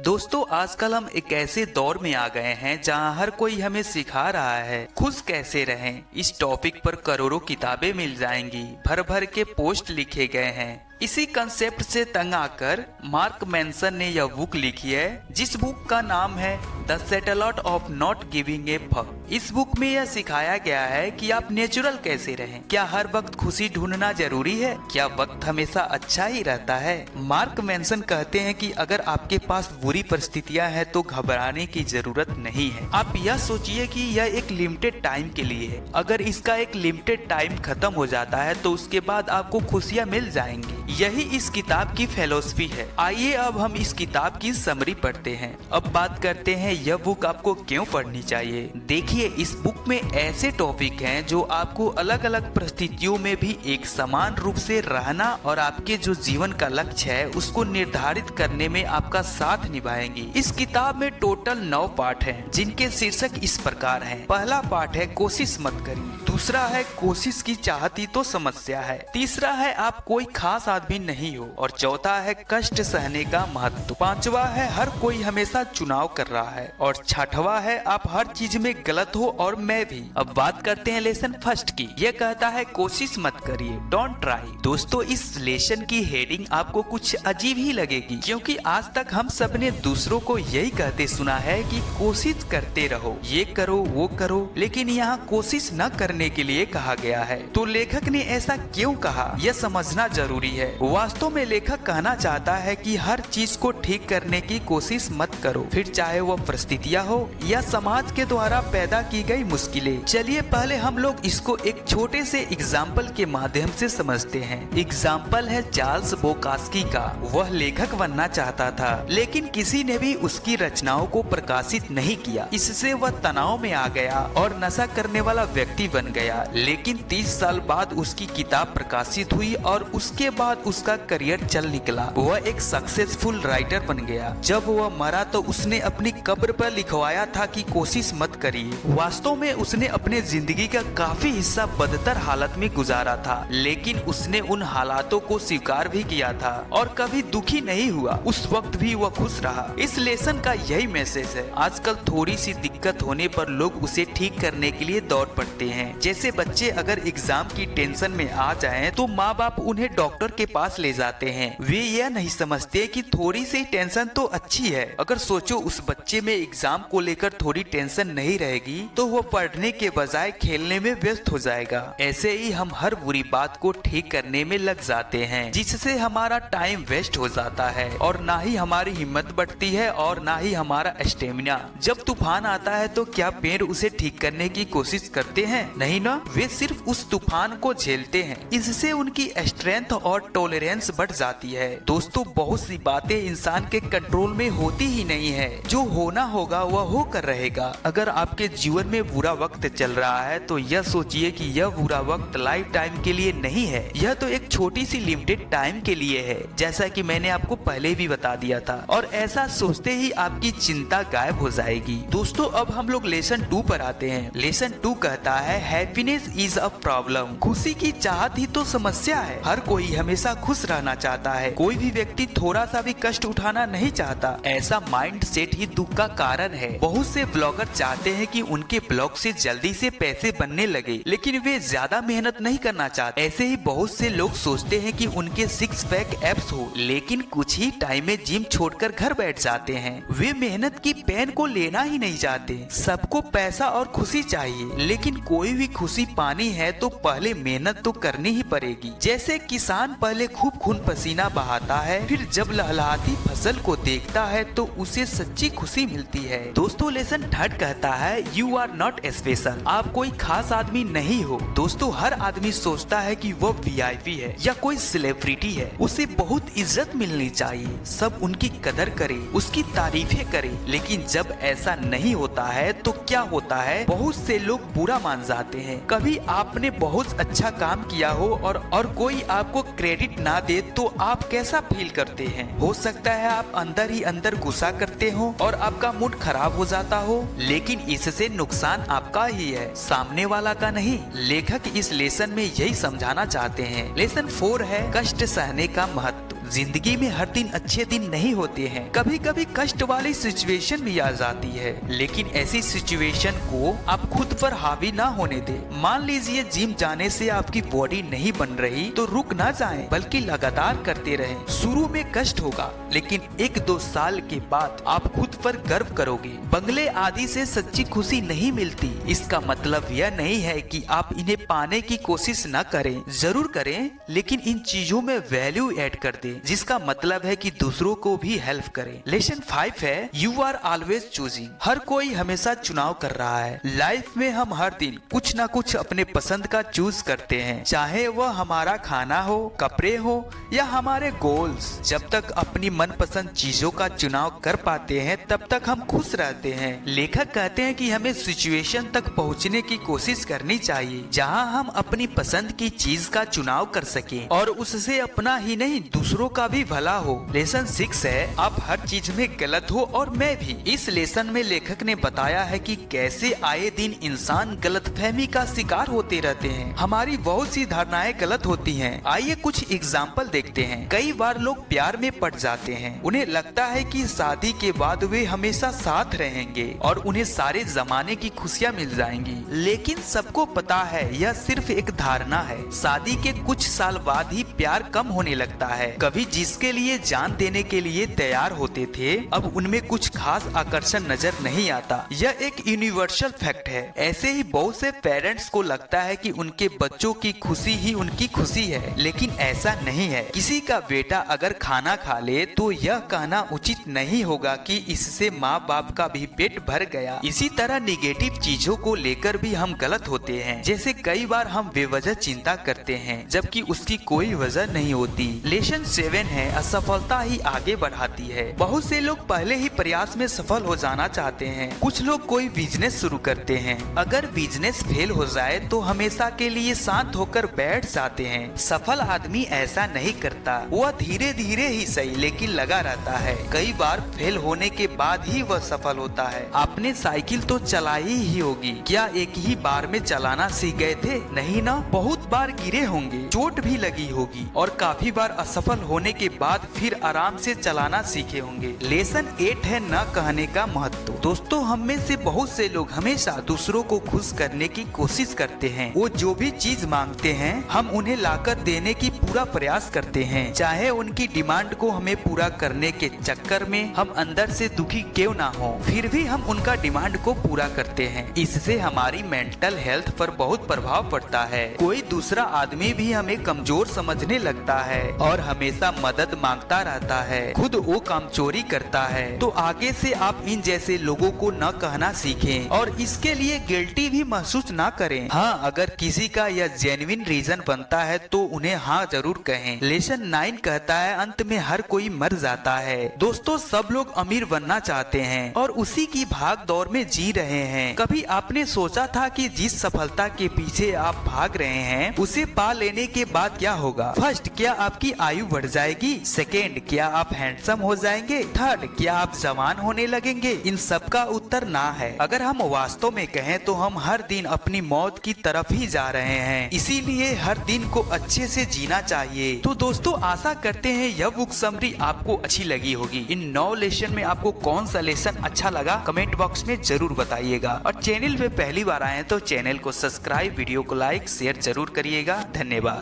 दोस्तों आजकल हम एक ऐसे दौर में आ गए हैं जहां हर कोई हमें सिखा रहा है खुश कैसे रहें। इस टॉपिक पर करोड़ों किताबें मिल जाएंगी, भर भर के पोस्ट लिखे गए हैं। इसी कंसेप्ट से तंग आकर मार्क मैनसन ने यह बुक लिखी है, जिस बुक का नाम है the subtle art of not giving a fuck. इस बुक में यह सिखाया गया है कि आप नेचुरल कैसे रहें। क्या हर वक्त खुशी ढूंढना जरूरी है? क्या वक्त हमेशा अच्छा ही रहता है? मार्क मैनसन कहते हैं कि अगर आपके पास बुरी परिस्थितियां हैं तो घबराने की जरूरत नहीं है। आप यह सोचिए कि यह एक लिमिटेड टाइम के लिए है। अगर इसका एक लिमिटेड टाइम खत्म हो जाता है तो उसके बाद आपको खुशियां मिल जाएंगी। यही इस किताब की फिलॉसफी है। आइए अब हम इस किताब की समरी पढ़ते हैं। अब बात करते हैं यह बुक आपको क्यों पढ़नी चाहिए। देखिए, इस बुक में ऐसे टॉपिक हैं जो आपको अलग अलग परिस्थितियों में भी एक समान रूप से रहना और आपके जो जीवन का लक्ष्य है उसको निर्धारित करने में आपका साथ निभाएंगी। इस किताब में टोटल 9 पाठ हैं, जिनके शीर्षक इस प्रकार हैं। पहला पाठ है कोशिश मत करिए, दूसरा है कोशिश की चाहती तो समस्या है, तीसरा है आप कोई खास आदमी नहीं हो, और चौथा है कष्ट सहने का महत्व, पांचवा है हर कोई हमेशा चुनाव कर रहा है, और छठवा है आप हर चीज में गलत हो और मैं भी। अब बात करते हैं लेसन फर्स्ट की। यह कहता है कोशिश मत करिए, डोंट ट्राई। दोस्तों इस लेसन की हेडिंग आपको कुछ अजीब ही लगेगी, क्योंकि आज तक हम सब ने दूसरों को यही कहते सुना है कि कोशिश करते रहो, ये करो वो करो, लेकिन यहाँ कोशिश न करने के लिए कहा गया है। तो लेखक ने ऐसा क्यों कहा, यह समझना जरूरी है। वास्तव में लेखक कहना चाहता है कि हर चीज को ठीक करने की कोशिश मत करो, फिर चाहे वह परिस्थितियां हो या समाज के द्वारा पैदा की गई मुश्किलें। चलिए पहले हम लोग इसको एक छोटे से एग्जाम्पल के माध्यम से समझते हैं। एग्जाम्पल है चार्ल्स बोकास्की का। वह लेखक बनना चाहता था, लेकिन किसी ने भी उसकी रचनाओं को प्रकाशित नहीं किया। इससे वह तनाव में आ गया और नशा करने वाला व्यक्ति बन गया। लेकिन 30 साल बाद उसकी किताब प्रकाशित हुई और उसके बाद उसका करियर चल निकला। वह एक सक्सेसफुल राइटर बन गया। जब वह मरा तो उसने अपनी कब्र पर लिखवाया था कि कोशिश मत करिए। वास्तव में उसने अपने जिंदगी का काफी हिस्सा बदतर हालत में गुजारा था, लेकिन उसने उन हालातों को स्वीकार भी किया था और कभी दुखी नहीं हुआ। उस वक्त भी वह खुश रहा। इस लेसन का यही मैसेज है। आजकल थोड़ी सी दिक्कत होने पर लोग उसे ठीक करने के लिए दौड़ पड़ते हैं। जैसे बच्चे अगर एग्जाम की टेंशन में आ जाएं तो माँ बाप उन्हें डॉक्टर के पास ले जाते हैं। वे यह नहीं समझते कि थोड़ी सी टेंशन तो अच्छी है। अगर सोचो उस बच्चे में एग्जाम को लेकर थोड़ी टेंशन नहीं रहेगी तो वह पढ़ने के बजाय खेलने में व्यस्त हो जाएगा। ऐसे ही हम हर बुरी बात को ठीक करने में लग जाते हैं, जिससे हमारा टाइम वेस्ट हो जाता है और ना ही हमारी हिम्मत बढ़ती है और ना ही हमारा स्टेमिना। जब तूफान आता है तो क्या पेड़ उसे ठीक करने की कोशिश करते हैं? नहीं ना, वे सिर्फ उस तूफान को झेलते हैं। इससे उनकी स्ट्रेंथ और टॉलरेंस बढ़ जाती है। दोस्तों बहुत सी बातें इंसान के कंट्रोल में होती ही नहीं है। जो होना होगा वह होकर रहेगा। अगर आपके जीवन में बुरा वक्त चल रहा है तो यह सोचिए कि यह बुरा वक्त लाइफ टाइम के लिए नहीं है। यह तो एक छोटी सी लिमिटेड टाइम के लिए है, जैसा कि मैंने आपको पहले भी बता दिया था। और ऐसा सोचते ही आपकी चिंता गायब हो जाएगी। दोस्तों अब हम लोग लेसन 2 पर आते हैं। लेसन 2 कहता है हैप्पीनेस इज अ प्रॉब्लम। खुशी की चाहत ही तो समस्या है। हर कोई हमेशा खुश रहना चाहता है। कोई भी व्यक्ति थोड़ा सा भी कष्ट उठाना नहीं चाहता। ऐसा माइंड सेट ही दुख का कारण है। बहुत से ब्लॉगर चाहते हैं कि उनके ब्लॉग से जल्दी से पैसे बनने लगे, लेकिन वे ज्यादा मेहनत नहीं करना चाहते। ऐसे ही बहुत से लोग सोचते हैं कि उनके 6 पैक एब्स हो, लेकिन कुछ ही टाइम में जिम छोड़कर घर बैठ जाते हैं। वे मेहनत की पेन को लेना ही नहीं चाहते। सबको पैसा और खुशी चाहिए, लेकिन कोई भी खुशी पानी है तो पहले मेहनत तो करनी ही पड़ेगी। जैसे किसान पहले खूब खून पसीना बहाता है, फिर जब लहलहाती फसल को देखता है तो उसे सच्ची खुशी मिलती है। दोस्तों लेसन 3 कहता है यू आर नॉट स्पेशल। आप कोई खास आदमी नहीं हो। दोस्तों हर आदमी सोचता है कि वो वीआईपी है या कोई सेलिब्रिटी है, उसे बहुत इज्जत मिलनी चाहिए, सब उनकी कदर करे, उसकी तारीफें करे। लेकिन जब ऐसा नहीं होता है तो क्या होता है, बहुत से लोग बुरा मान जाते हैं। कभी आपने बहुत अच्छा काम किया हो और कोई आपको क्रेडिट ना दे तो आप कैसा फील करते हैं? हो सकता है आप अंदर ही अंदर गुस्सा करते हो और आपका मूड खराब हो जाता हो, लेकिन इससे नुकसान आपका ही है, सामने वाला का नहीं। लेखक इस लेसन में यही समझाना चाहते हैं। लेसन 4 है कष्ट सहने का महत्व। जिंदगी में हर दिन अच्छे दिन नहीं होते हैं, कभी कभी कष्ट वाली सिचुएशन भी आ जाती है, लेकिन ऐसी सिचुएशन को आप खुद पर हावी ना होने दे। मान लीजिए जिम जाने से आपकी बॉडी नहीं बन रही तो रुक ना जाएं, बल्कि लगातार करते रहें। शुरू में कष्ट होगा, लेकिन 1-2 साल के बाद आप खुद पर गर्व करोगे। बंगले आदि से सच्ची खुशी नहीं मिलती। इसका मतलब यह नहीं है कि आप इन्हें पाने की कोशिश न करें, जरूर करें, लेकिन इन चीजों में वैल्यू ऐड कर दें, जिसका मतलब है कि दूसरों को भी हेल्प करें। लेसन 5 है यू आर ऑलवेज चूजिंग। हर कोई हमेशा चुनाव कर रहा है। लाइफ में हम हर दिन कुछ न कुछ अपने पसंद का चूज करते हैं, चाहे वह हमारा खाना हो, कपड़े हो या हमारे गोल्स। जब तक अपनी मनपसंद चीजों का चुनाव कर पाते हैं तब तक हम खुश रहते हैं। लेखक कहते हैं कि हमें सिचुएशन तक पहुंचने की कोशिश करनी चाहिए जहां हम अपनी पसंद की चीज का चुनाव कर सकें और उससे अपना ही नहीं दूसरों का भी भला हो। लेसन 6 है आप हर चीज में गलत हो और मैं भी। इस लेसन में लेखक ने बताया है कि कैसे आए दिन इंसान गलतफहमी का शिकार होते रहते हैं। हमारी बहुत सी धारणाएं गलत होती हैं। आइए कुछ एग्जाम्पल देखते हैं। कई बार लोग प्यार में पड़ जाते हैं। उन्हें लगता है कि शादी के बाद वे हमेशा साथ रहेंगे और उन्हें सारे जमाने की खुशियां मिल जाएंगी, लेकिन सबको पता है यह सिर्फ एक धारणा है। शादी के कुछ साल बाद ही प्यार कम होने लगता है। कभी जिसके लिए जान देने के लिए तैयार होते थे, अब उनमें कुछ खास आकर्षण नजर नहीं आता। यह एक यूनिवर्सल फैक्ट है। ऐसे ही बहुत से पेरेंट्स को लगता है कि उनके बच्चों की खुशी ही उनकी खुशी है, लेकिन ऐसा नहीं है। किसी का बेटा अगर खाना खा ले तो यह कहना उचित नहीं होगा कि इससे माँ बाप का भी पेट भर गया। इसी तरह निगेटिव चीजों को लेकर भी हम गलत होते हैं। जैसे कई बार हम बेवजह चिंता करते हैं जबकि उसकी कोई वजह नहीं होती। लेसन 7 है असफलता ही आगे बढ़ाती है। बहुत से लोग पहले ही प्रयास में सफल हो जाना चाहते हैं। कुछ लोग कोई बिजनेस शुरू करते हैं, अगर बिजनेस फेल हो जाए तो हमेशा के लिए शांत होकर बैठ जाते हैं। सफल आदमी ऐसा नहीं करता, वह धीरे धीरे ही सही लेकिन लगा रहता है। कई बार फेल होने के बाद ही वह सफल होता है। आपने साइकिल तो चलाई ही होगी, क्या एक ही बार में चलाना सीख गए थे? नहीं ना, बहुत बार गिरे होंगे, चोट भी लगी होगी और काफी बार असफल होने के बाद फिर आराम से चलाना सीखे होंगे। लेसन 8 है न कहने का महत्व। दोस्तों, हम में से बहुत से लोग हमेशा दूसरों को खुश करने की कोशिश करते हैं। वो जो भी चीज मांगते हैं हम उन्हें लाकर देने की पूरा प्रयास करते हैं, चाहे उनकी डिमांड को हमें पूरा करने के चक्कर में हम अंदर से दुखी क्यों ना हो, फिर भी हम उनका डिमांड को पूरा करते हैं। इससे हमारी मेंटल हेल्थ पर बहुत प्रभाव पड़ता है। कोई दूसरा आदमी भी हमें कमजोर समझने लगता है और हमेशा मदद मांगता रहता है, खुद वो काम चोरी करता है। तो आगे से आप इन जैसे लोगों को न कहना सीखें और इसके लिए गिल्टी भी महसूस न करें। हाँ, अगर किसी का यह जेन्युइन रीजन बनता है तो उन्हें हाँ जरूर कहें। लेसन 9 कहता है अंत में हर कोई मर जाता है। दोस्तों, सब लोग अमीर बनना चाहते हैं और उसी की भाग दौड़ में जी रहे हैं। कभी आपने सोचा था कि जिस सफलता के पीछे आप भाग रहे हैं उसे पा लेने के बाद क्या होगा? फर्स्ट, क्या आपकी आयु बढ़ जाएगी? सेकेंड, क्या आप हैंडसम हो जाएंगे? थर्ड, क्या आप जवान होने लगेंगे? इन सब का उत्तर ना है। अगर हम वास्तव में कहें तो हम हर दिन अपनी मौत की तरफ ही जा रहे हैं, इसीलिए हर दिन को अच्छे से जीना चाहिए। तो दोस्तों, आशा करते हैं यह बुक समरी आपको अच्छी लगी होगी। इन 9 लेसन में आपको कौन सा लेसन अच्छा लगा कमेंट बॉक्स में जरूर बताइएगा और चैनल पे पहली बार आए तो चैनल को सब्सक्राइब, वीडियो को लाइक शेयर जरूर करिएगा। धन्यवाद।